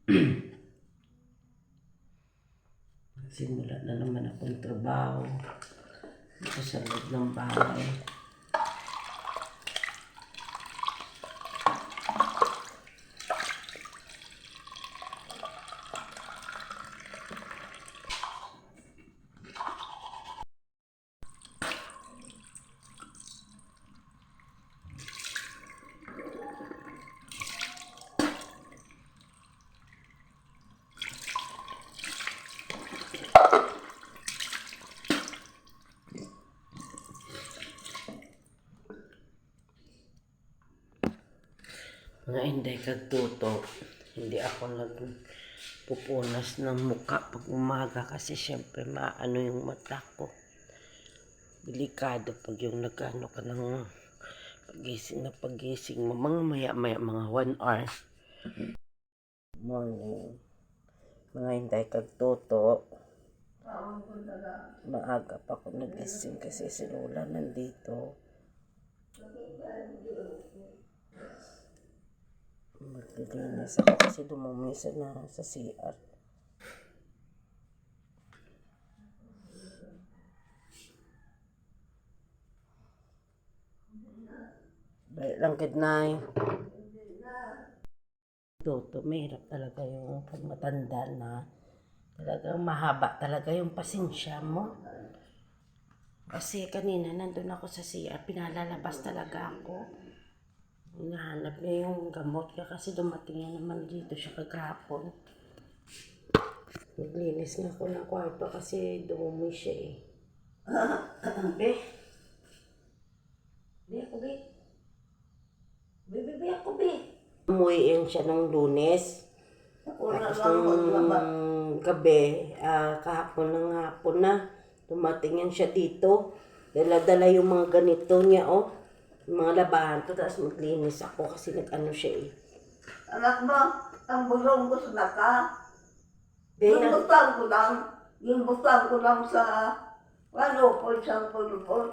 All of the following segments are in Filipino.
Simula na naman akong trabaho dito sa loob ng bahay. Mga inday kagtuto, hindi ako nagpupunas ng muka pag umaga kasi syempre maano yung mata ko. Delikado pag yung nagano ka ng pagising mo, mga maya mga 1 hour. Morning, mga inday kagtuto. Maaga pa ako nagising kasi si Lola nandito. Maglilinis ako kasi dumumisa na sa CR. Balik lang kidnay. Toto, mahirap talaga yung pag matanda na. Talagang mahaba talaga yung pasensya mo. Kasi kanina nandun ako sa CR, pinalalabas talaga ako. Hinahanap niya yung gamot kasi dumating yan naman dito siya kagahapon. Naglinis nga ako ng kwarto kasi dumumoy siya eh. Be? Be ako be? Be ako be? Umuwi yan siya ng Lunes. Tapos ng gabi, kahapon ng hapon na, dumating yan siya dito. Dala-dala yung mga ganito niya oh. Yung mga labahan ko, tapos maglinis ako kasi nag-ano siya eh. Anak mo, ang bulong ko sa naka. Yung butang ko lang sa, ano po, isang pulupot,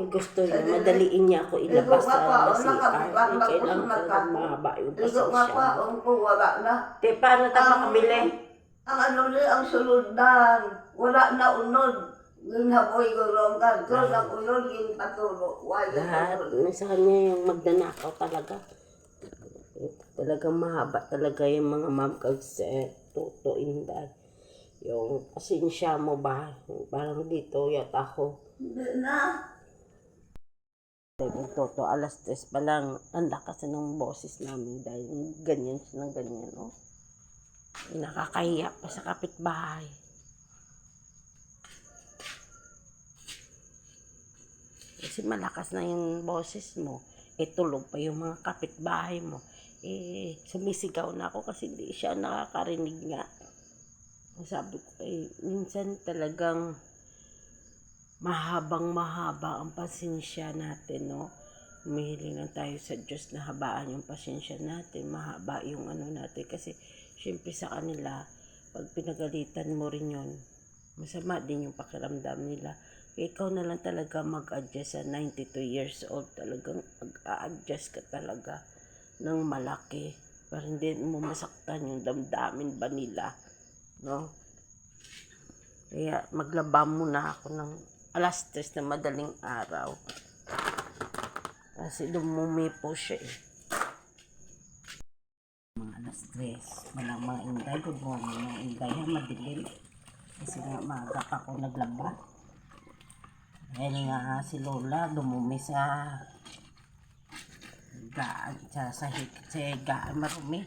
gusto niya, madaliin niya ako ilabas sa CR. Kailangan talaga mahaba yung pasensya. Nga pa, wala na. Te, paano tayo makabili? Ang ano niya, ang sulod na, wala na unod. Yung haboy ko lang ka, doon ang unod, yung patulo. Lahat, sa kanya yung magnanakaw talaga. Talagang mahaba talaga yung mga ma'am kasi Toto Inday. Yung pasensya mo ba? Parang dito yata ako. Hindi na. Toto, alas 3 pa lang. Ang lakas ng boses namin dahil ganyan siya ng ganyan. Oh. Nakakahiya pa sa kapitbahay. Kasi malakas na yung boses mo. Tulog pa yung mga kapitbahay mo. Sumisigaw na ako kasi hindi siya nakakarinig nga. Sabi ko, minsan talagang mahaba ang pasensya natin, no? Humihiling lang tayo sa Diyos na habaan yung pasensya natin, mahaba yung ano natin. Kasi, syempre sa kanila, pag pinagalitan mo rin yun, masama din yung pakiramdam nila. Ikaw na lang talaga mag-adjust sa 92 years old, talagang mag-a-adjust ka talaga ng malaki para hindi mo masaktan yung damdamin ba nila, no? Kaya maglaba muna ako ng alas 3 na madaling araw kasi dumumi po siya eh. Mga alas 3 walang mga inday, good morning mga inday, madilim kasi nga maaga pa ako naglaba. Dahil nga si Lola dumumi sa gaan, sa gaan marumi.